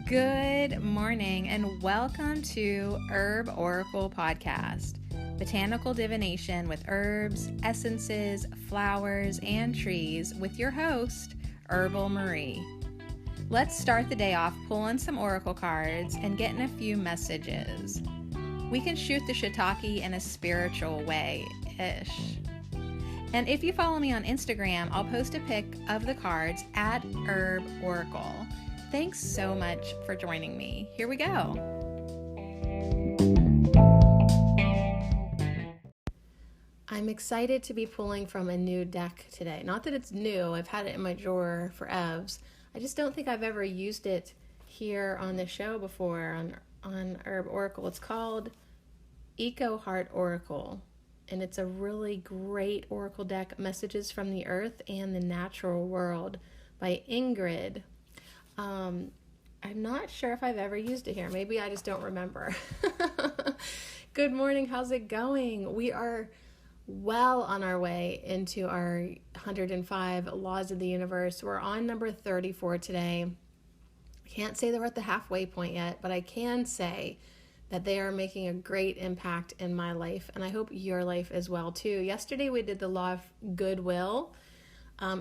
Good morning and welcome to Herb Oracle Podcast, botanical divination with herbs, essences, flowers, and trees with your host, Herbal Marie. Let's start the day off pulling some oracle cards and getting a few messages. We can shoot the shiitake in a spiritual way-ish. And if you follow me on Instagram, I'll post a pic of the cards at Herb Oracle. Thanks so much for joining me. Here we go. I'm excited to be pulling from a new deck today. Not that it's new, I've had it in my drawer for evs. I just don't think I've ever used it here on the show before on Herb Oracle. It's called Eco Heart Oracle, and it's a really great oracle deck, Messages from the Earth and the Natural World by Ingrid. I'm not sure if I've ever used it here. Maybe I just don't remember. Good morning. How's it going? We are well on our way into our 105 Laws of the Universe. We're on number 34 today. Can't say that we're at the halfway point yet, but I can say that they are making a great impact in my life, and I hope your life as well too. Yesterday we did the Law of Goodwill.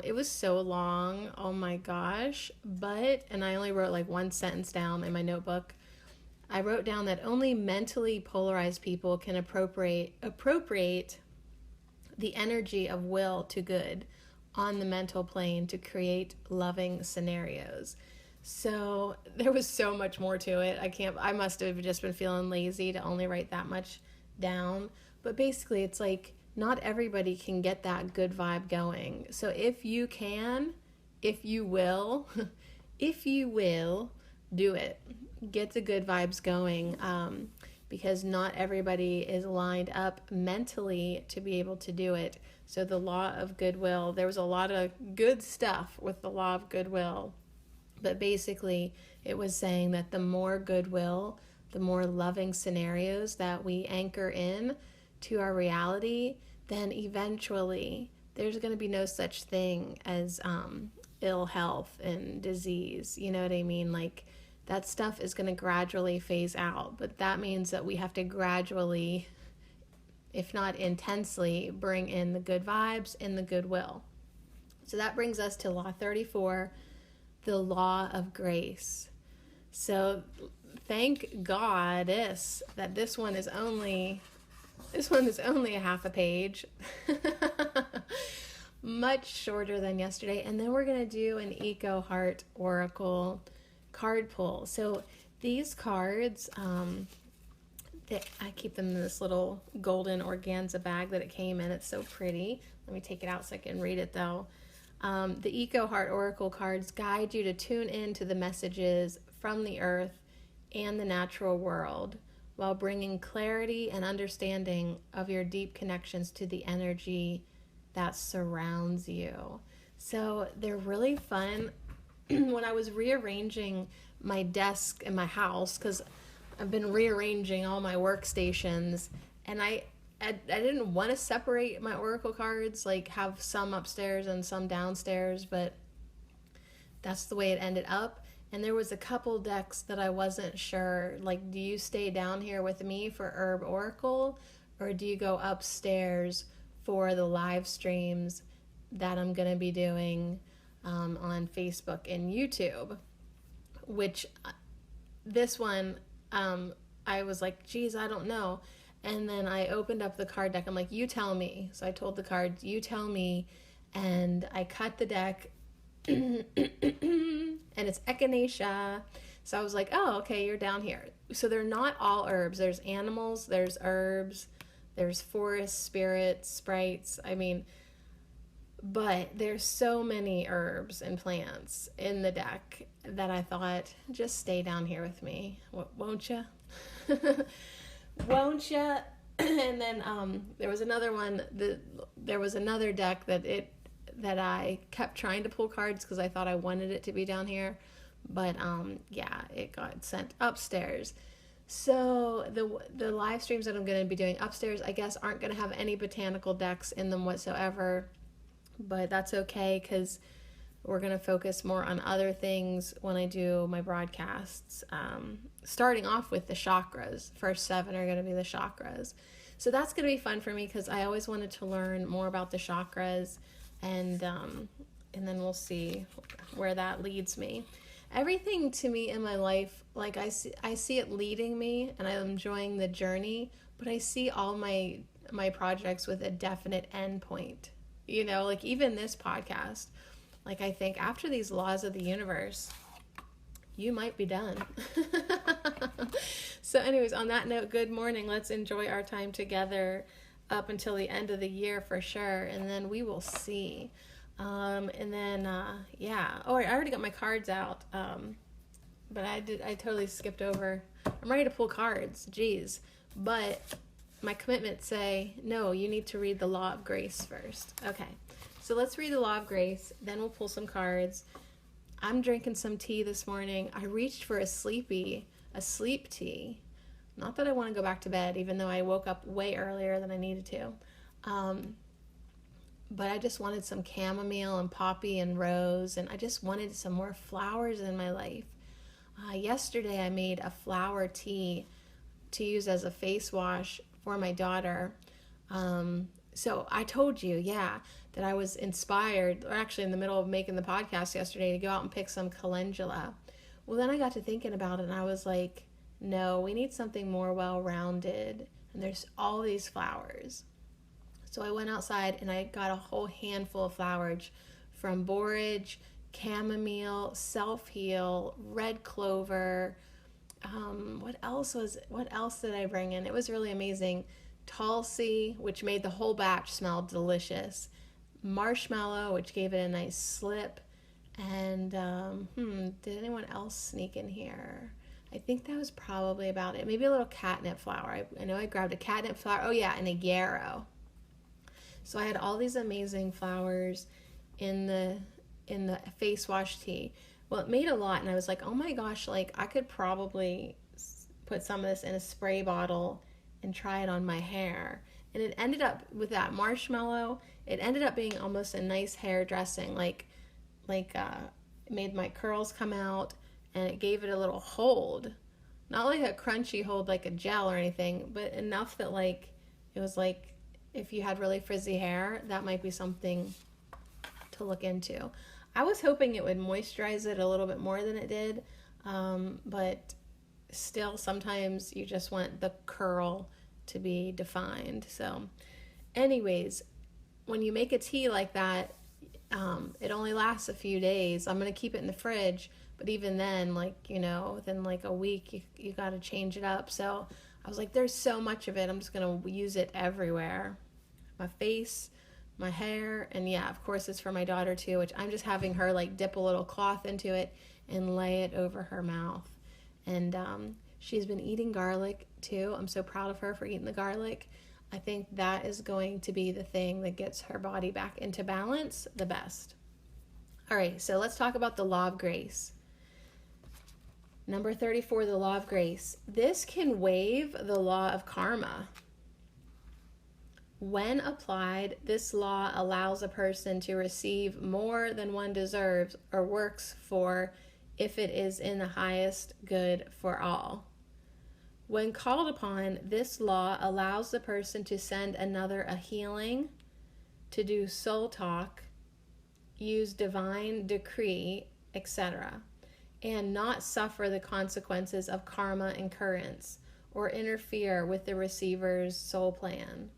It was so long, oh my gosh, and I only wrote like one sentence down in my notebook. I wrote down that only mentally polarized people can appropriate the energy of will to good on the mental plane to create loving scenarios. So there was so much more to it. I must have just been feeling lazy to only write that much down. But basically it's like, not everybody can get that good vibe going. So if you will, do it. Get the good vibes going, because not everybody is lined up mentally to be able to do it. So the Law of Goodwill, there was a lot of good stuff with the Law of Goodwill, but basically it was saying that the more goodwill, the more loving scenarios that we anchor in to our reality, then eventually there's going to be no such thing as ill health and disease. You know what I mean? Like, that stuff is going to gradually phase out, but that means that we have to gradually, if not intensely, bring in the good vibes and the goodwill. So that brings us to Law 34, the Law of Grace. So thank Goddess that this one is only a half a page. Much shorter than yesterday. And then we're going to do an Eco Heart Oracle card pull. So these cards, I keep them in this little golden organza bag that it came in. It's so pretty. Let me take it out so I can read it though. The Eco Heart Oracle cards guide you to tune in to the messages from the earth and the natural world, while bringing clarity and understanding of your deep connections to the energy that surrounds you. So they're really fun. When I was rearranging my desk in my house, because I've been rearranging all my workstations, and I didn't want to separate my oracle cards, like have some upstairs and some downstairs, but that's the way it ended up. And there was a couple decks that I wasn't sure, like, do you stay down here with me for Herb Oracle, or do you go upstairs for the live streams that I'm going to be doing on Facebook and YouTube? Which, this one, I was like, geez, I don't know. And then I opened up the card deck. I'm like, you tell me. So I told the cards, you tell me. And I cut the deck. And it's echinacea. So I was like, oh, okay, you're down here. So they're not all herbs. There's animals, there's herbs, there's forest spirits, sprites. But there's so many herbs and plants in the deck that I thought, just stay down here with me, won't you? Won't you? And then there was another one. There was another deck that I kept trying to pull cards because I thought I wanted it to be down here, but it got sent upstairs. So the live streams that I'm going to be doing upstairs, I guess, aren't going to have any botanical decks in them whatsoever, but that's okay, because We're going to focus more on other things when I do my broadcasts, starting off with the chakras. First 7 are going to be the chakras. So that's going to be fun for me because I always wanted to learn more about the chakras, and then we'll see where that leads me. Everything to me in my life, like I see it leading me, and I'm enjoying the journey, but I see all my projects with a definite end point. You know, like even this podcast, like I think after these laws of the universe, you might be done. So anyways, on that note, good morning. Let's enjoy our time together up until the end of the year for sure, and then we will see. Yeah. Oh, I already got my cards out. But I totally skipped over. I'm ready to pull cards. Jeez. But my commitments say, no, you need to read the Law of Grace first. Okay. So let's read the Law of Grace. Then we'll pull some cards. I'm drinking some tea this morning. I reached for a sleep tea. Not that I want to go back to bed, even though I woke up way earlier than I needed to. But I just wanted some chamomile and poppy and rose, and I just wanted some more flowers in my life. Yesterday I made a flower tea to use as a face wash for my daughter. So I told you, that I was inspired, or actually in the middle of making the podcast yesterday, to go out and pick some calendula. Well, then I got to thinking about it, and I was like, no, we need something more well-rounded, and there's all these flowers. So I went outside and I got a whole handful of flowers from borage, chamomile, self-heal, red clover. What else did I bring in? It was really amazing. Tulsi, which made the whole batch smell delicious. Marshmallow, which gave it a nice slip. And did anyone else sneak in here? I think that was probably about it. Maybe a little catnip flower. I know I grabbed a catnip flower. Oh yeah, and a yarrow. So I had all these amazing flowers in the face wash tea. Well, it made a lot, and I was like, oh my gosh, like I could probably put some of this in a spray bottle and try it on my hair. And it ended up with that marshmallow. It ended up being almost a nice hair dressing, like it made my curls come out, and it gave it a little hold. Not like a crunchy hold like a gel or anything, but enough that like it was like, if you had really frizzy hair, that might be something to look into. I was hoping it would moisturize it a little bit more than it did, but still sometimes you just want the curl to be defined. So anyways, when you make a tea like that, it only lasts a few days. I'm going to keep it in the fridge, but even then, within like a week, you got to change it up. So I was like, there's so much of it. I'm just going to use it everywhere. My face, my hair, and yeah, of course it's for my daughter too, which I'm just having her like dip a little cloth into it and lay it over her mouth. And she's been eating garlic too. I'm so proud of her for eating the garlic. I think that is going to be the thing that gets her body back into balance the best. All right, so let's talk about the Law of Grace. Number 34, the Law of Grace. This can waive the law of karma. When applied, this law allows a person to receive more than one deserves or works for if it is in the highest good for all. When called upon, this law allows the person to send another a healing, to do soul talk, use divine decree, etc., and not suffer the consequences of karma incurrence or interfere with the receiver's soul plan.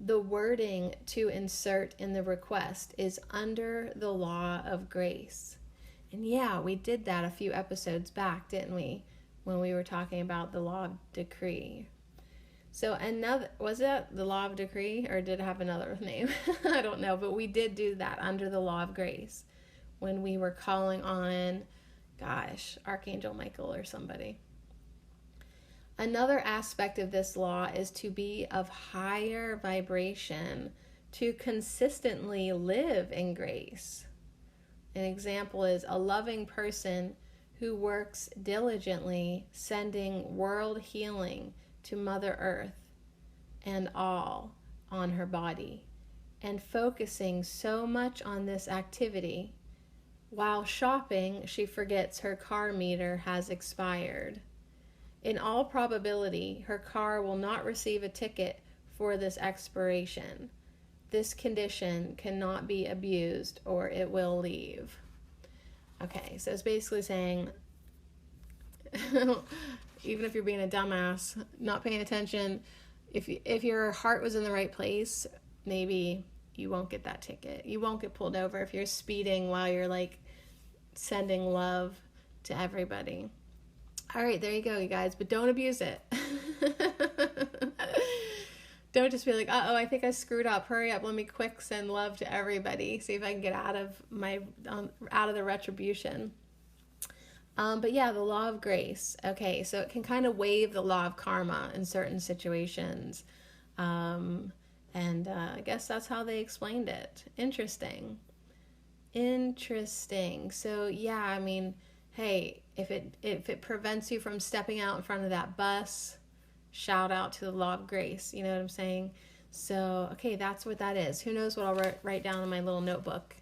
The wording to insert in the request is under the law of grace. And yeah, we did that a few episodes back, didn't we? When we were talking about the law of decree. So was that the law of decree, or did it have another name? I don't know, but we did do that under the law of grace when we were calling on, Archangel Michael or somebody. Another aspect of this law is to be of higher vibration, to consistently live in grace. An example is a loving person who works diligently sending world healing to Mother Earth and all on her body. and focusing so much on this activity. While shopping, she forgets her car meter has expired. In all probability, her car will not receive a ticket for this expiration. This condition cannot be abused or it will leave. Okay, so it's basically saying, even if you're being a dumbass, not paying attention, if your heart was in the right place, maybe you won't get that ticket. You won't get pulled over if you're speeding while you're like sending love to everybody. All right, there you go, you guys, but don't abuse it. Don't just be like, uh-oh, I think I screwed up. Hurry up, let me quick send love to everybody. See if I can get out of the retribution. But yeah, the law of grace. Okay, so it can kind of waive the law of karma in certain situations. I guess that's how they explained it. Interesting. So yeah, I mean, hey, if it prevents you from stepping out in front of that bus, shout out to the law of grace. You know what I'm saying? So, okay, that's what that is. Who knows what I'll write down in my little notebook.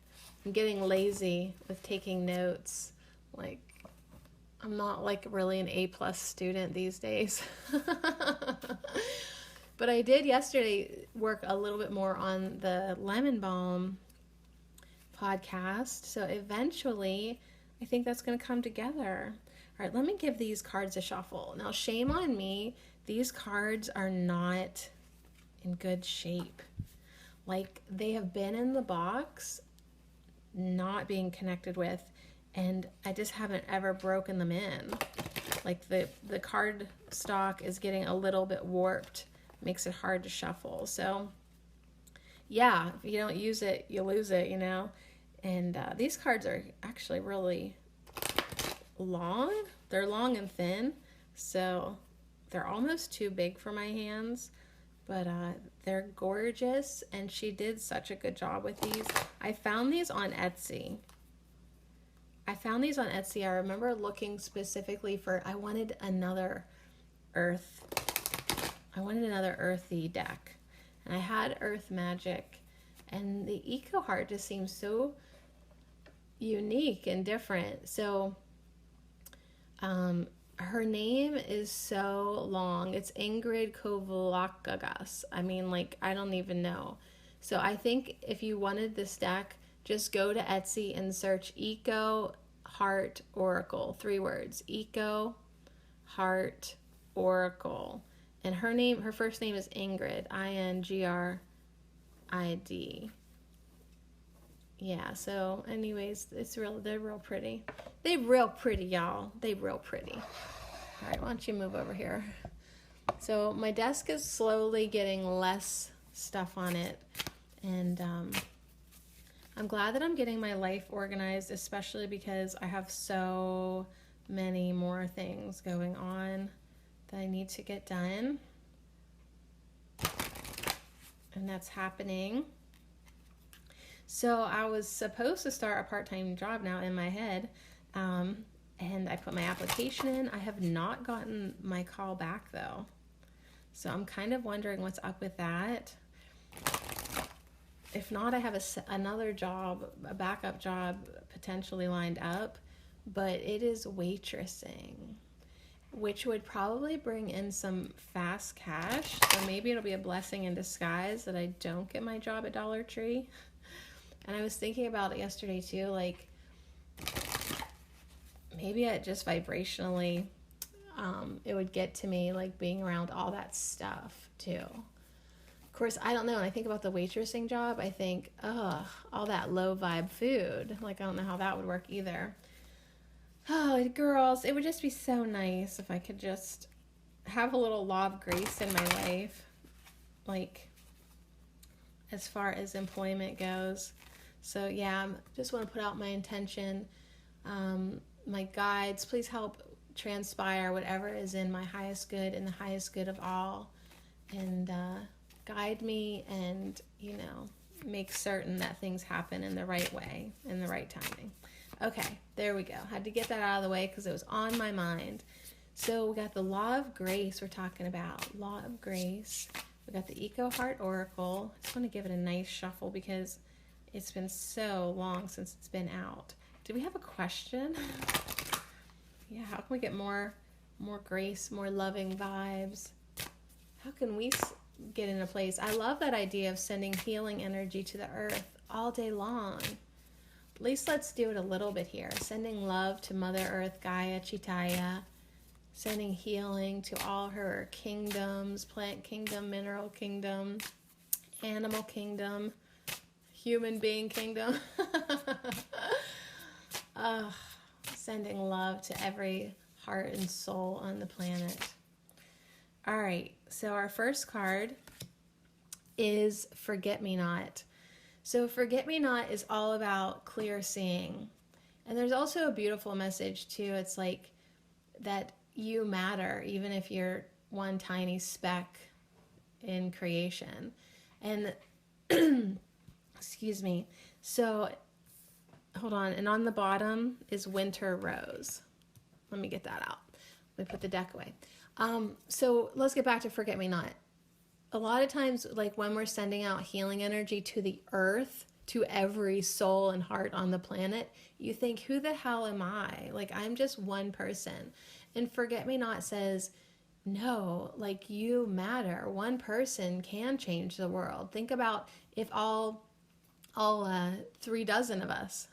I'm getting lazy with taking notes. Like, I'm not like really an A+ student these days. But I did yesterday work a little bit more on the Lemon Balm podcast. So eventually, I think that's going to come together. All right, let me give these cards a shuffle. Now, shame on me. These cards are not in good shape. Like, they have been in the box, not being connected with, and I just haven't ever broken them in. Like, the card stock is getting a little bit warped. Makes it hard to shuffle. So, yeah, if you don't use it, you lose it, you know? And these cards are actually really long. They're long and thin, so they're almost too big for my hands, but they're gorgeous, and she did such a good job with these. I found these on Etsy. I remember looking specifically for, I wanted another earthy deck, and I had Earth Magic, and the Eco Heart just seems so unique and different. So her name is so long. It's Ingrid Kovalakagas. I mean, like, I don't even know. So I think if you wanted this deck, just go to Etsy and search Eco Heart Oracle. 3 words. Eco Heart Oracle. And her first name is Ingrid. Ingrid. Yeah, so anyways, they're real pretty. They real pretty, y'all. They real pretty. All right, why don't you move over here? So my desk is slowly getting less stuff on it. And I'm glad that I'm getting my life organized, especially because I have so many more things going on that I need to get done. And that's happening. So I was supposed to start a part-time job now in my head, and I put my application in. I have not gotten my call back though. So I'm kind of wondering what's up with that. If not, I have another job, a backup job potentially lined up, but it is waitressing, which would probably bring in some fast cash. So maybe it'll be a blessing in disguise that I don't get my job at Dollar Tree. And I was thinking about it yesterday too, like maybe it just vibrationally, it would get to me, like being around all that stuff too. Of course, I don't know. When I think about the waitressing job, I think, all that low vibe food. Like, I don't know how that would work either. Oh, girls, it would just be so nice if I could just have a little law of grace in my life, like, as far as employment goes. So, yeah, just want to put out my intention. My guides, please help transpire whatever is in my highest good and the highest good of all. And guide me and, make certain that things happen in the right way, in the right timing. Okay, there we go. Had to get that out of the way because it was on my mind. So we got the law of grace we're talking about. Law of grace. We got the Eco Heart Oracle. I just want to give it a nice shuffle because it's been so long since it's been out. Do we have a question? Yeah, how can we get more grace, more loving vibes? How can we get in a place? I love that idea of sending healing energy to the earth all day long. At least let's do it a little bit here. Sending love to Mother Earth, Gaia, Chitaya. Sending healing to all her kingdoms, plant kingdom, mineral kingdom, animal kingdom, human being kingdom. Sending love to every heart and soul on the planet. All right, so our first card is Forget Me Not. So Forget Me Not is all about clear seeing. And there's also a beautiful message too. It's like that you matter, even if you're one tiny speck in creation. And excuse me. So hold on. And on the bottom is Winter Rose. Let me get that out. Let me put the deck away. So let's get back to Forget Me Not. A lot of times, like when we're sending out healing energy to the earth, to every soul and heart on the planet, you think, who the hell am I? Like, I'm just one person. And Forget Me Not says, no, like you matter. One person can change the world. Think about if all 3 dozen of us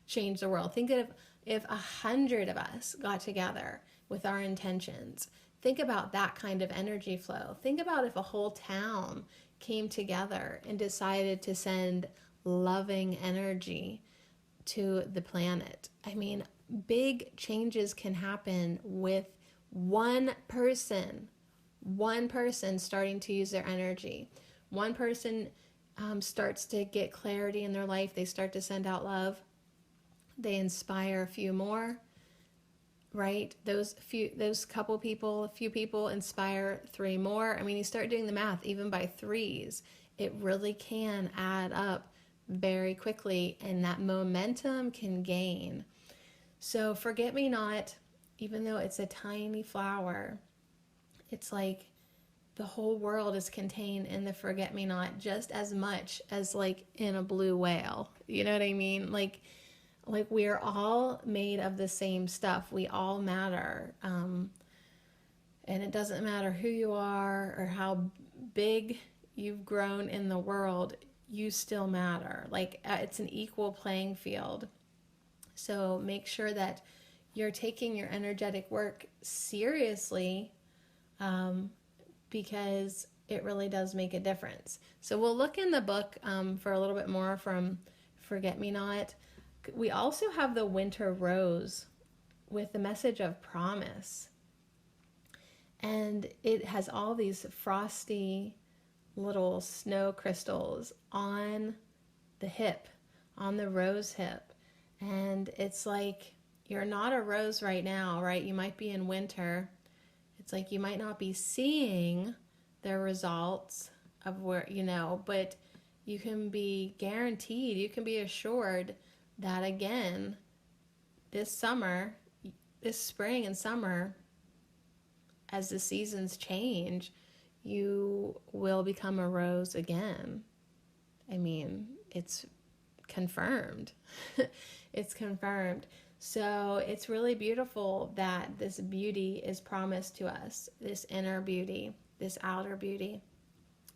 change the world. Think of if 100 of us got together with our intentions. Think about that kind of energy flow. Think about if a whole town came together and decided to send loving energy to the planet. I mean, big changes can happen with one person starting to use their energy. One person starts to get clarity in their life. They start to send out love. They inspire a few more, right? Those few people inspire 3 more. I mean, you start doing the math, even by 3s, it really can add up very quickly, and that momentum can gain. So Forget Me Not, even though it's a tiny flower, it's like the whole world is contained in the Forget Me Not just as much as like in a blue whale. You know what I mean? Like we're all made of the same stuff. We all matter. And it doesn't matter who you are or how big you've grown in the world, you still matter. Like it's an equal playing field. So make sure that you're taking your energetic work seriously, because it really does make a difference. So we'll look in the book for a little bit more from Forget Me Not. We also have the Winter Rose with the message of promise. And it has all these frosty little snow crystals on the hip, on the rose hip. And it's like, you're not a rose right now, right? You might be in winter. It's like you might not be seeing the results of where, but you can be guaranteed, you can be assured that again, this spring and summer, as the seasons change, you will become a rose again. I mean, it's confirmed. It's confirmed. So it's really beautiful that this beauty is promised to us, this inner beauty, this outer beauty,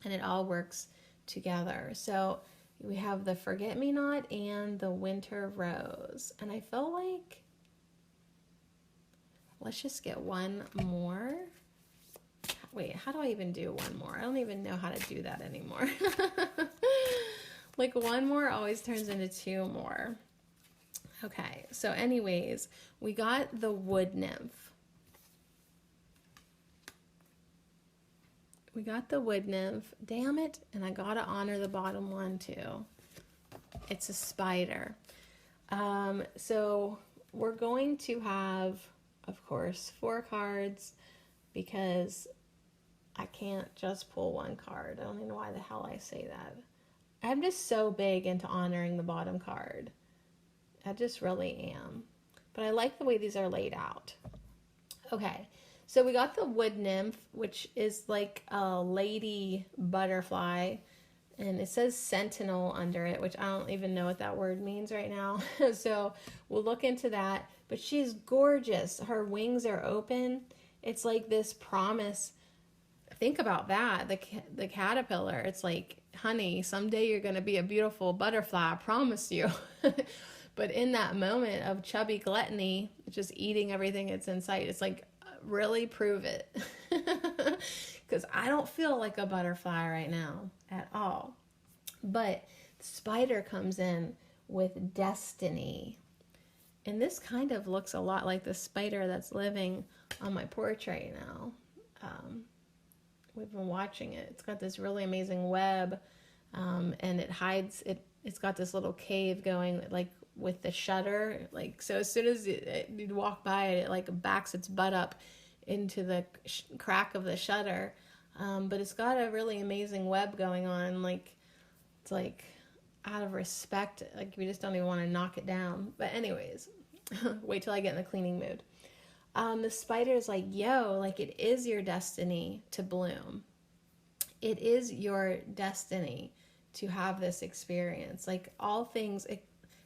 and it all works together. So we have the Forget Me Not and the Winter Rose. And I feel like, let's just get one more. Wait, how do I even do one more? I don't even know how to do that anymore. Like one more always turns into 2 more. Okay, so anyways, we got the Wood Nymph. We got the Wood Nymph. Damn it, and I gotta honor the bottom one too. It's a spider. So we're going to have, of course, 4 cards because I can't just pull 1 card. I don't even know why the hell I say that. I'm just so big into honoring the bottom card. I just really am. But I like the way these are laid out. Okay, So we got the wood nymph, which is like a lady butterfly, and it says sentinel under it, which I don't even know what that word means right now. So we'll look into that. But she's gorgeous. Her wings are open. It's like this promise. Think about that. The caterpillar. It's like, honey, someday you're going to be a beautiful butterfly. I promise you. But in that moment of chubby gluttony, just eating everything that's in sight, it's like, really prove it. Because I don't feel like a butterfly right now at all. But the spider comes in with destiny. And this kind of looks a lot like the spider that's living on my porch right now. We've been watching it. It's got this really amazing web, and it hides it. It's got this little cave going, like with the shutter. Like, so as soon as you'd walk by it, like backs its butt up into the crack of the shutter. But it's got a really amazing web going on. Like, it's like out of respect, like we just don't even want to knock it down. But anyways, wait till I get in the cleaning mood. The spider's like, yo, like it is your destiny to bloom. It is your destiny to have this experience. Like all things,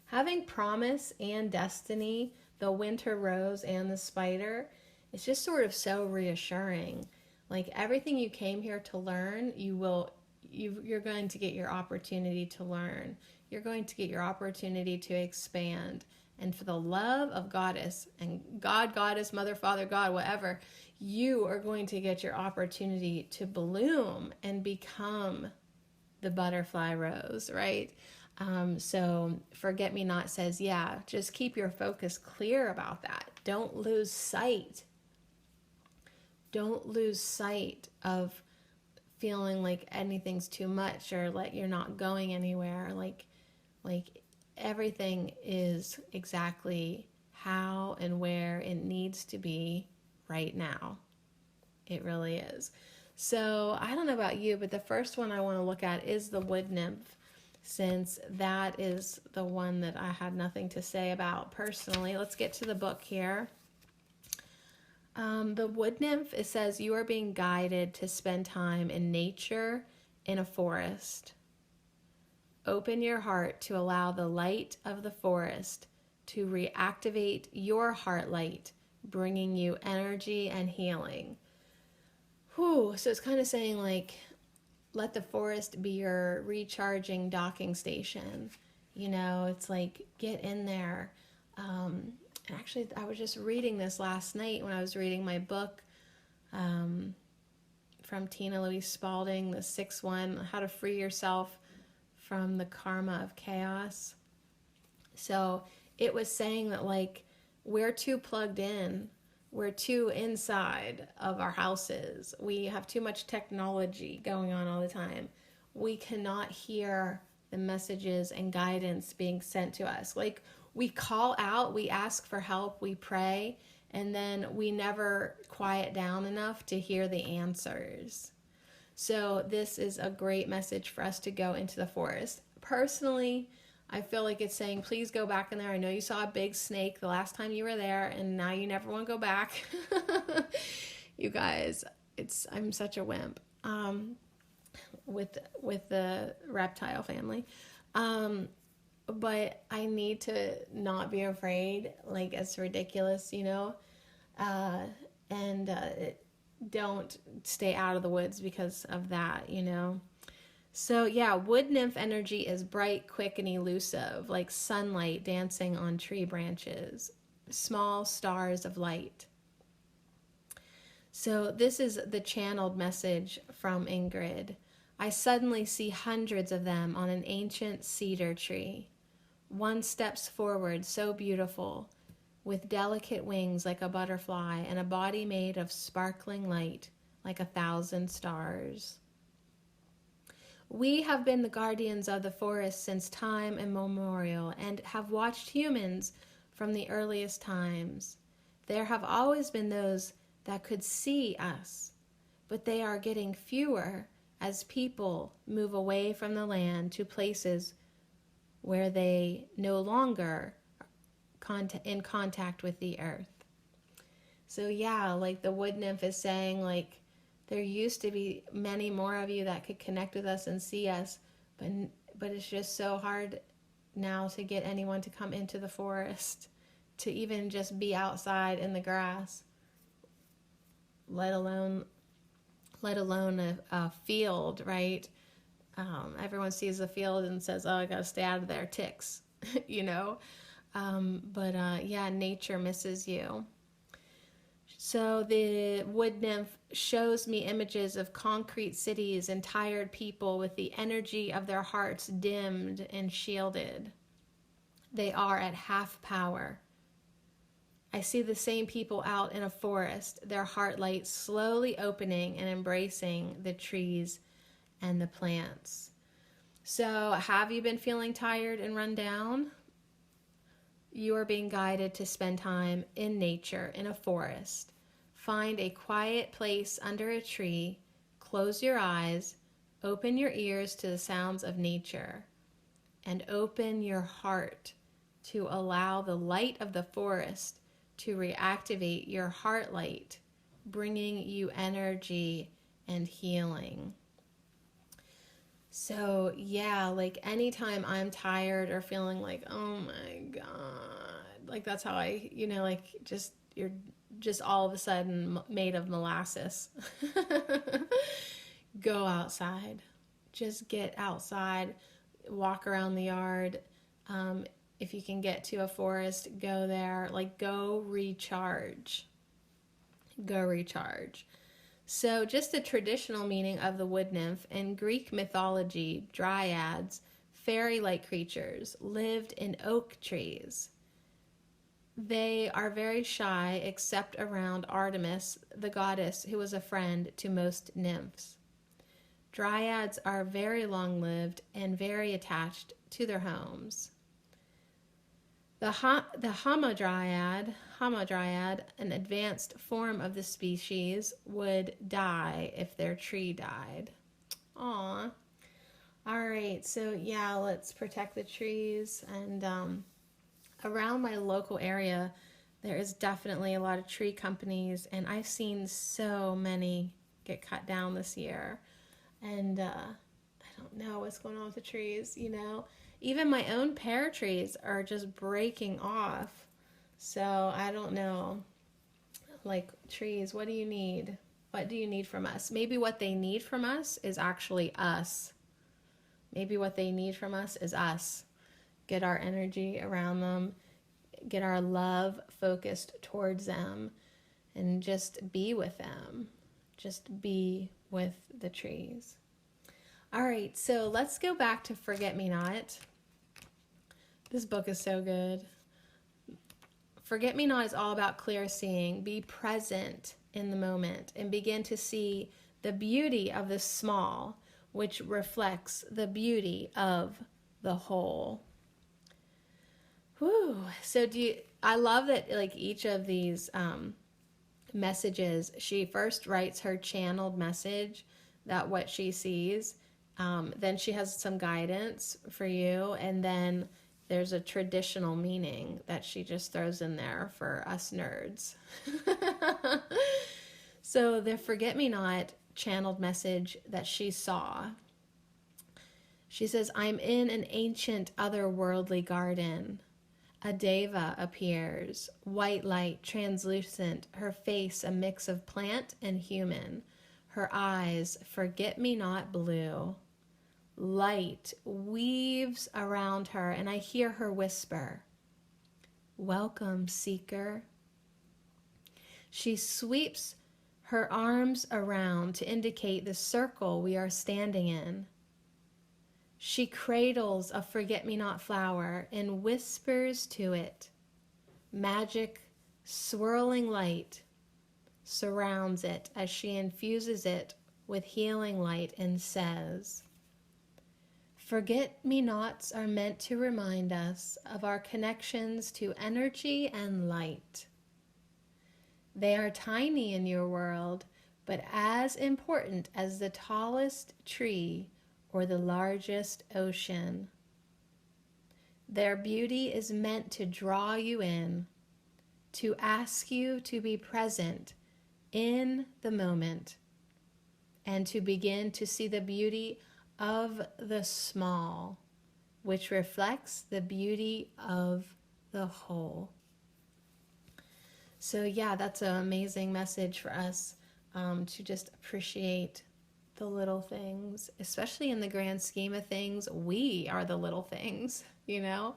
having promise and destiny, the winter rose and the spider, it's just sort of so reassuring. Like everything you came here to learn, you're going to get your opportunity to learn. You're going to get your opportunity to expand. And for the love of Goddess and God, Goddess, Mother, Father, God, whatever, you are going to get your opportunity to bloom and become the butterfly rose, right? So Forget-Me-Not says, yeah, just keep your focus clear about that. Don't lose sight. Don't lose sight of feeling like anything's too much or like you're not going anywhere. Like everything is exactly how and where it needs to be right now. It really is. So I don't know about you, but the first one I want to look at is the wood nymph, since that is the one that I had nothing to say about personally. Let's get to the book here. The wood nymph, it says, you are being guided to spend time in nature, in a forest. Open your heart to allow the light of the forest to reactivate your heart light, bringing you energy and healing. Whew, so it's kind of saying like, let the forest be your recharging docking station. You know, it's like, get in there. Actually, I was just reading this last night when I was reading my book from Tina Louise Spalding, the 6-1, How to Free Yourself from the Karma of Chaos. So it was saying that like we're too plugged in. We're too inside of our houses. We have too much technology going on all the time. We cannot hear the messages and guidance being sent to us. Like we call out, we ask for help, we pray, and then we never quiet down enough to hear the answers. So this is a great message for us to go into the forest. Personally, I feel like it's saying, please go back in there. I know you saw a big snake the last time you were there, and now you never want to go back. You guys, I'm such a wimp with the reptile family. But I need to not be afraid. Like, it's ridiculous, you know? Don't stay out of the woods because of that, you know? So yeah, wood nymph energy is bright, quick, and elusive, like sunlight dancing on tree branches, small stars of light. So this is the channeled message from Ingrid. I suddenly see hundreds of them on an ancient cedar tree. One steps forward, so beautiful, with delicate wings like a butterfly and a body made of sparkling light like 1,000 stars. We have been the guardians of the forest since time immemorial and have watched humans from the earliest times. There have always been those that could see us, but they are getting fewer as people move away from the land to places where they no longer in contact with the earth. So yeah, like the wood nymph is saying, like, there used to be many more of you that could connect with us and see us, but it's just so hard now to get anyone to come into the forest, to even just be outside in the grass, let alone a field, right? Everyone sees the field and says, "Oh, I gotta stay out of there, ticks," you know. Yeah, nature misses you. So the wood nymph shows me images of concrete cities and tired people with the energy of their hearts dimmed and shielded. They are at half power. I see the same people out in a forest, their heart light slowly opening and embracing the trees and the plants. So, have you been feeling tired and run down? You are being guided to spend time in nature, in a forest. Find a quiet place under a tree, close your eyes, open your ears to the sounds of nature, and open your heart to allow the light of the forest to reactivate your heart light, bringing you energy and healing. So yeah, like anytime I'm tired or feeling like, oh my God, like that's how I, like you're just all of a sudden made of molasses. Go outside. Just get outside, walk around the yard. If you can get to a forest, go there. Like, go recharge. Go recharge. So just the traditional meaning of the wood nymph: in Greek mythology, dryads, fairy-like creatures, lived in oak trees. They are very shy except around Artemis, the goddess who was a friend to most nymphs. Dryads are very long-lived and very attached to their homes. The hamadryad, an advanced form of the species, would die if their tree died. Aw. All right, so yeah, let's protect the trees. And around my local area, there is definitely a lot of tree companies, and I've seen so many get cut down this year. And I don't know what's going on with the trees, Even my own pear trees are just breaking off. So I don't know. Like, trees, what do you need? What do you need from us? Maybe what they need from us is actually us. Maybe what they need from us is us. Get our energy around them. Get our love focused towards them. And just be with them. Just be with the trees. All right, so let's go back to Forget Me Not. This book is so good. Forget Me Not is all about clear seeing. Be present in the moment and begin to see the beauty of the small, which reflects the beauty of the whole. Whew. So I love that, like, each of these messages, she first writes her channeled message, that what she sees. Then she has some guidance for you, and then there's a traditional meaning that she just throws in there for us nerds. So the Forget Me Not channeled message that she saw. She says, I'm in an ancient otherworldly garden. A deva appears, white light, translucent, her face a mix of plant and human, her eyes forget-me-not blue. Light weaves around her, and I hear her whisper, welcome, seeker. She sweeps her arms around to indicate the circle we are standing in. She cradles a forget-me-not flower and whispers to it. Magic, swirling light surrounds it as she infuses it with healing light and says, forget-me-nots are meant to remind us of our connections to energy and light. They are tiny in your world, but as important as the tallest tree or the largest ocean. Their beauty is meant to draw you in, to ask you to be present in the moment and to begin to see the beauty of the small, which reflects the beauty of the whole. So yeah, that's an amazing message for us, to just appreciate the little things, especially in the grand scheme of things. We are the little things, you know?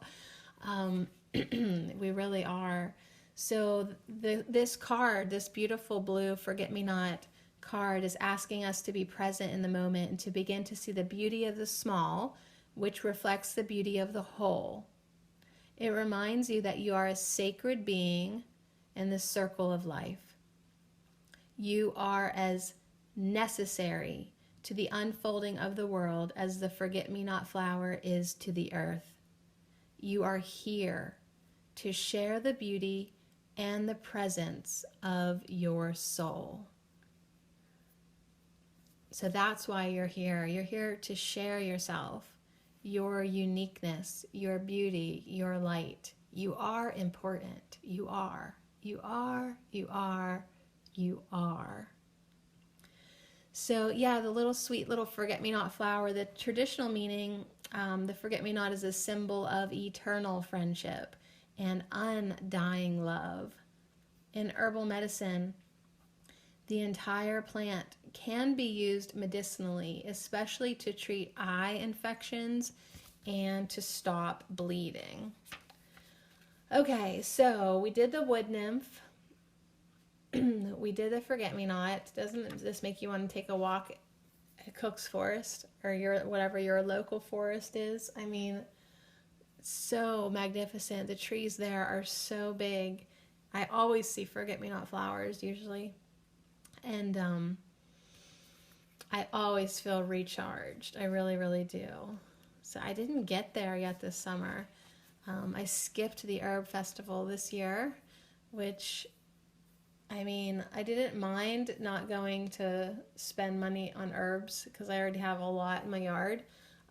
We really are. So this card, this beautiful blue forget-me-not card, is asking us to be present in the moment and to begin to see the beauty of the small, which reflects the beauty of the whole. It reminds you that you are a sacred being in the circle of life. You are as necessary to the unfolding of the world as the forget-me-not flower is to the earth. You are here to share the beauty and the presence of your soul. So that's why you're here. You're here to share yourself, your uniqueness, your beauty, your light. You are important. You are. You are. You are. You are. So yeah, the little sweet little forget-me-not flower, the traditional meaning, the forget-me-not is a symbol of eternal friendship and undying love. In herbal medicine, the entire plant can be used medicinally, especially to treat eye infections and to stop bleeding. Okay, so we did the wood nymph. We did the forget-me-not. Doesn't this make you want to take a walk at Cook's Forest or whatever your local forest is? I mean, so magnificent. The trees there are so big. I always see forget-me-not flowers usually. And I always feel recharged. I really, really do. So I didn't get there yet this summer. I skipped the herb festival this year, which, I mean, I didn't mind not going to spend money on herbs because I already have a lot in my yard.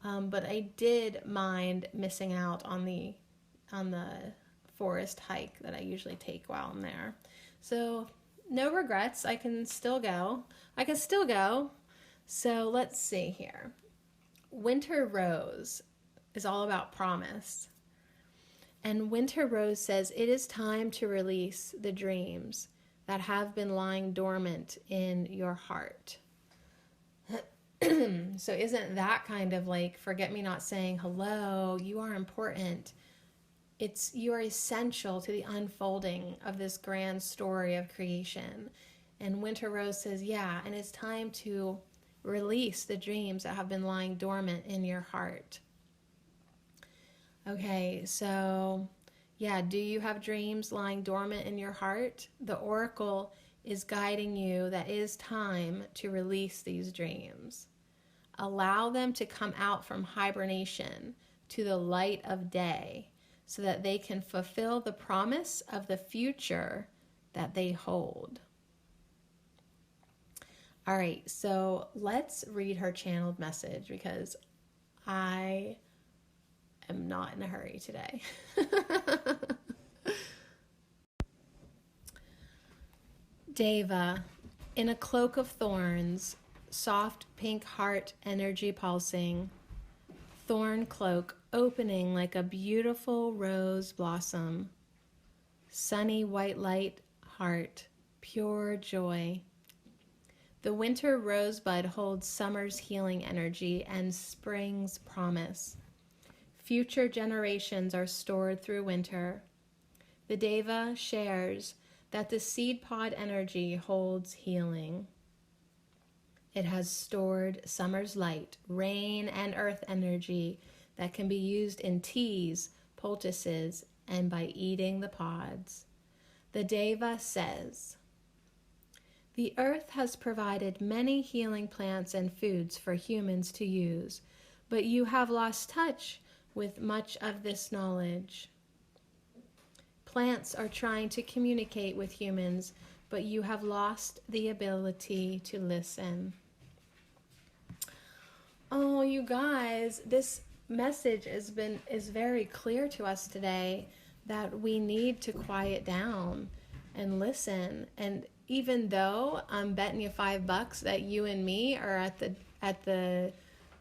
But I did mind missing out on the forest hike that I usually take while I'm there. So no regrets. I can still go. So let's see here. Winter Rose is all about promise. And Winter Rose says, it is time to release the dreams that have been lying dormant in your heart. So isn't that kind of like forget-me-not saying, hello, you are important. You are essential to the unfolding of this grand story of creation. And Winter Rose says, yeah, and it's time to release the dreams that have been lying dormant in your heart. Okay, so yeah, do you have dreams lying dormant in your heart? The oracle is guiding you that it is time to release these dreams. Allow them to come out from hibernation to the light of day so that they can fulfill the promise of the future that they hold. All right, so let's read her channeled message because I am not in a hurry today. Deva, in a cloak of thorns, soft pink heart energy pulsing, thorn cloak opening like a beautiful rose blossom, sunny white light heart, pure joy. The winter rosebud holds summer's healing energy and spring's promise. Future generations are stored through winter. The Deva shares that the seed pod energy holds healing. It has stored summer's light, rain, and earth energy that can be used in teas, poultices, and by eating the pods. The Deva says, the earth has provided many healing plants and foods for humans to use, but you have lost touch with much of this knowledge. Plants are trying to communicate with humans, but you have lost the ability to listen. Oh, you guys, this message is very clear to us today that we need to quiet down. and listen. And even though I'm betting you $5 that you and me are at the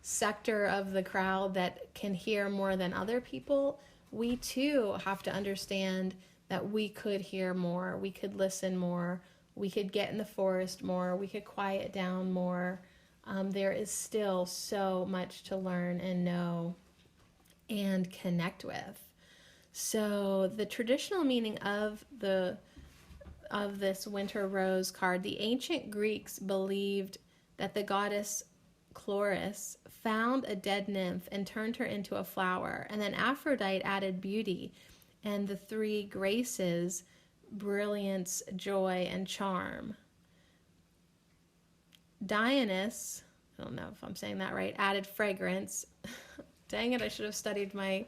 sector of the crowd that can hear more than other people, we too have to understand that we could hear more, we could listen more, we could get in the forest more, we could quiet down more. There is still so much to learn and know and connect with. So the traditional meaning of this winter rose card, the ancient Greeks believed that the goddess Chloris found a dead nymph and turned her into a flower, and then Aphrodite added beauty and the three graces, brilliance, joy, and charm. Dionysus, I don't know if I'm saying that right, added fragrance. Dang it, I should have studied my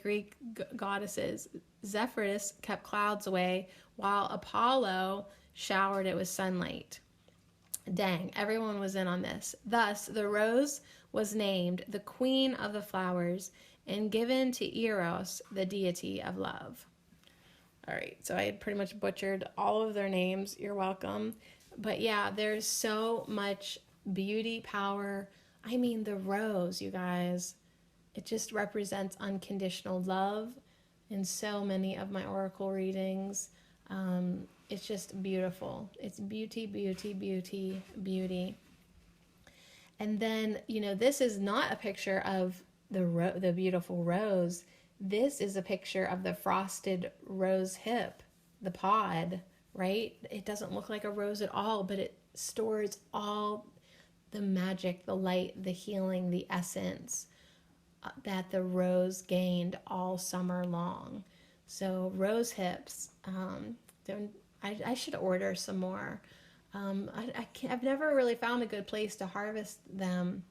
Greek goddesses. Zephyrus kept clouds away, while Apollo showered it with sunlight. Dang, everyone was in on this. Thus, the rose was named the queen of the flowers and given to Eros, the deity of love. All right, so I had pretty much butchered all of their names. You're welcome. But yeah, there's so much beauty, power. I mean, the rose, you guys, it just represents unconditional love in so many of my oracle readings. It's just beautiful. It's beauty, beauty, beauty, beauty. And then, this is not a picture of the beautiful rose. This is a picture of the frosted rose hip, the pod, right? It doesn't look like a rose at all, but it stores all the magic, the light, the healing, the essence that the rose gained all summer long. So rose hips, I should order some more. I've never really found a good place to harvest them.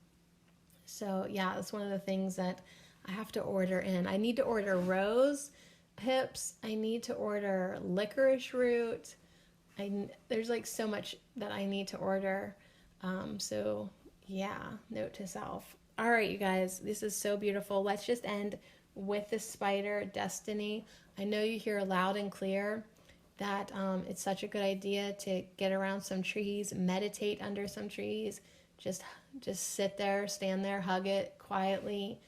So yeah, that's one of the things that I have to order in. I need to order rose hips. I need to order licorice root. There's like so much that I need to order. So yeah, note to self. All right, you guys, this is so beautiful. Let's just end with the spider destiny. I know you hear loud and clear that it's such a good idea to get around some trees, meditate under some trees, just sit there, stand there, hug it quietly,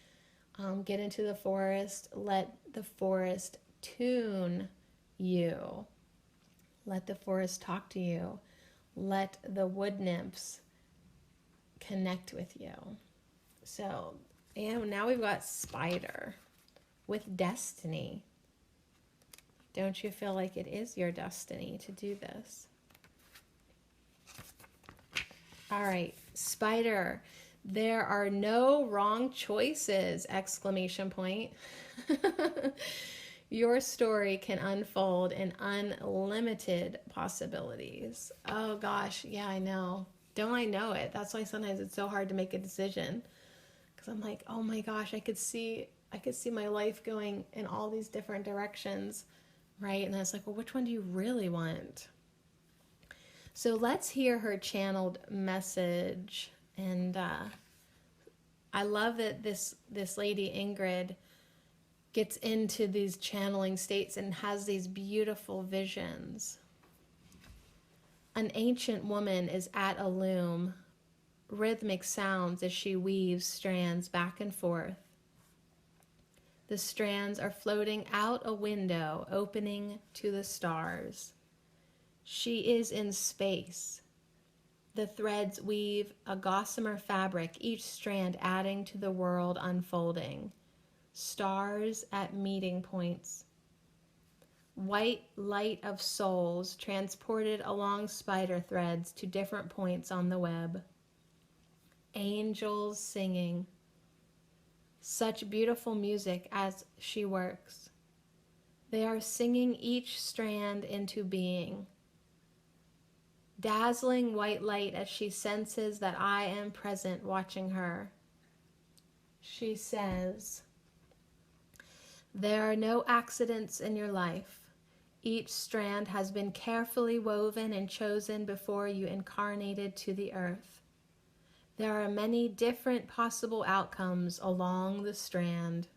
get into the forest, let the forest tune you, let the forest talk to you, let the wood nymphs connect with you. So, now we've got spider with destiny. Don't you feel like it is your destiny to do this? All right, spider. There are no wrong choices, exclamation point. Your story can unfold in unlimited possibilities. Oh gosh, yeah, I know. Don't I know it? That's why sometimes it's so hard to make a decision. Because I'm like, oh my gosh, I could see my life going in all these different directions. Right? And then it's like, well, which one do you really want? So let's hear her channeled message. And I love that this lady, Ingrid, gets into these channeling states and has these beautiful visions. An ancient woman is at a loom, rhythmic sounds as she weaves strands back and forth. The strands are floating out a window, opening to the stars. She is in space. The threads weave a gossamer fabric, each strand adding to the world unfolding. Stars at meeting points. White light of souls transported along spider threads to different points on the web. Angels singing. Such beautiful music as she works. They are singing each strand into being. Dazzling white light as she senses that I am present watching her. She says, there are no accidents in your life. Each strand has been carefully woven and chosen before you incarnated to the earth. There are many different possible outcomes along the strand.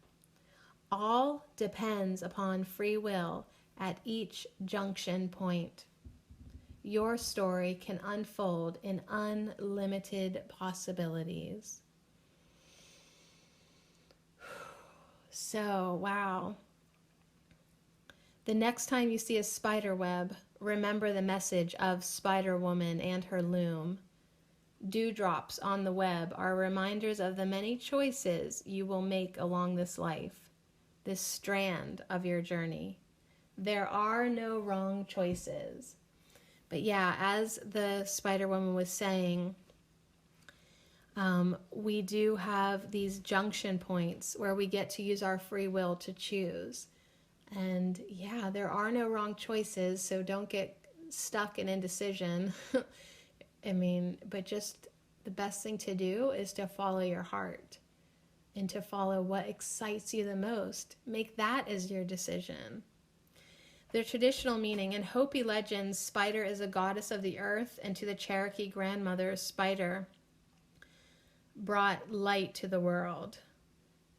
All depends upon free will at each junction point. Your story can unfold in unlimited possibilities. So, wow. The next time you see a spider web, remember the message of Spider Woman and her loom. Dewdrops on the web are reminders of the many choices you will make along this life, this strand of your journey. There are no wrong choices. But yeah, as the Spider Woman was saying, we do have these junction points where we get to use our free will to choose. And yeah, there are no wrong choices, so don't get stuck in indecision. But just the best thing to do is to follow your heart and to follow what excites you the most. Make that as your decision. Their traditional meaning: in Hopi legends, Spider is a goddess of the earth, and to the Cherokee grandmother, Spider brought light to the world.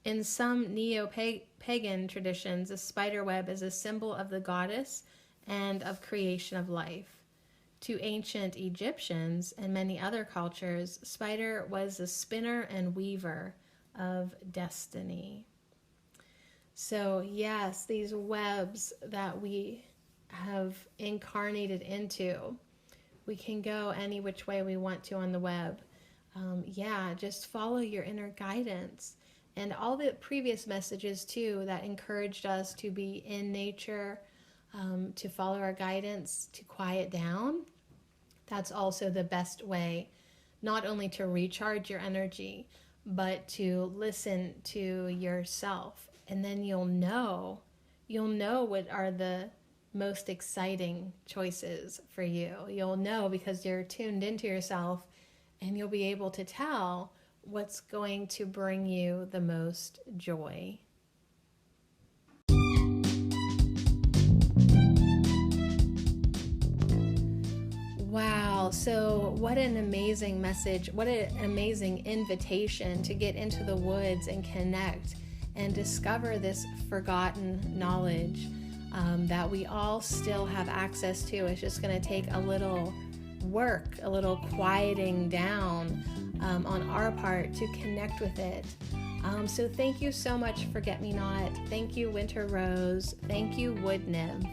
In some neo-pagan traditions, a spider web is a symbol of the goddess and of creation of life. To ancient Egyptians and many other cultures, Spider was the spinner and weaver of destiny. So yes, these webs that we have incarnated into, we can go any which way we want to on the web. Just follow your inner guidance. And all the previous messages too that encouraged us to be in nature, to follow our guidance, to quiet down. That's also the best way, not only to recharge your energy, but to listen to yourself. And then you'll know what are the most exciting choices for you. You'll know because you're tuned into yourself, and you'll be able to tell what's going to bring you the most joy. Wow, so what an amazing message, what an amazing invitation to get into the woods and connect and discover this forgotten knowledge that we all still have access to. It's just going to take a little work, a little quieting down on our part to connect with it. So thank you so much, Forget Me Not. Thank you, Winter Rose. Thank you, Wood Nymph.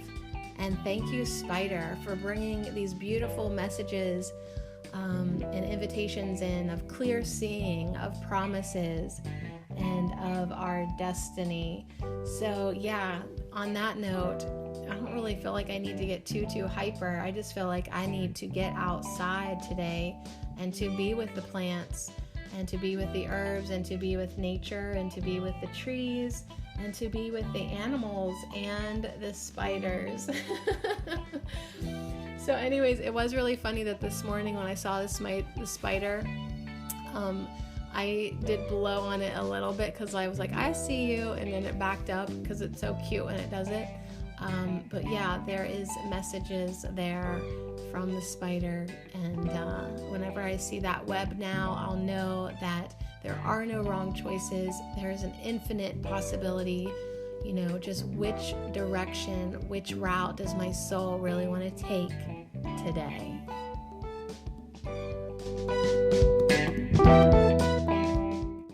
And thank you, Spider, for bringing these beautiful messages and invitations in of clear seeing, of promises, and of our destiny. So yeah, on that note, I don't really feel like I need to get too hyper. I just feel like I need to get outside today and to be with the plants and to be with the herbs and to be with nature and to be with the trees and to be with the animals and the spiders. So anyways, it was really funny that this morning when I saw the spider, I did blow on it a little bit because I was like, I see you, and then it backed up because it's so cute when it does it. But yeah, there is messages there from the spider, and whenever I see that web now, I'll know that there are no wrong choices. There is an infinite possibility, just which direction, which route does my soul really want to take today.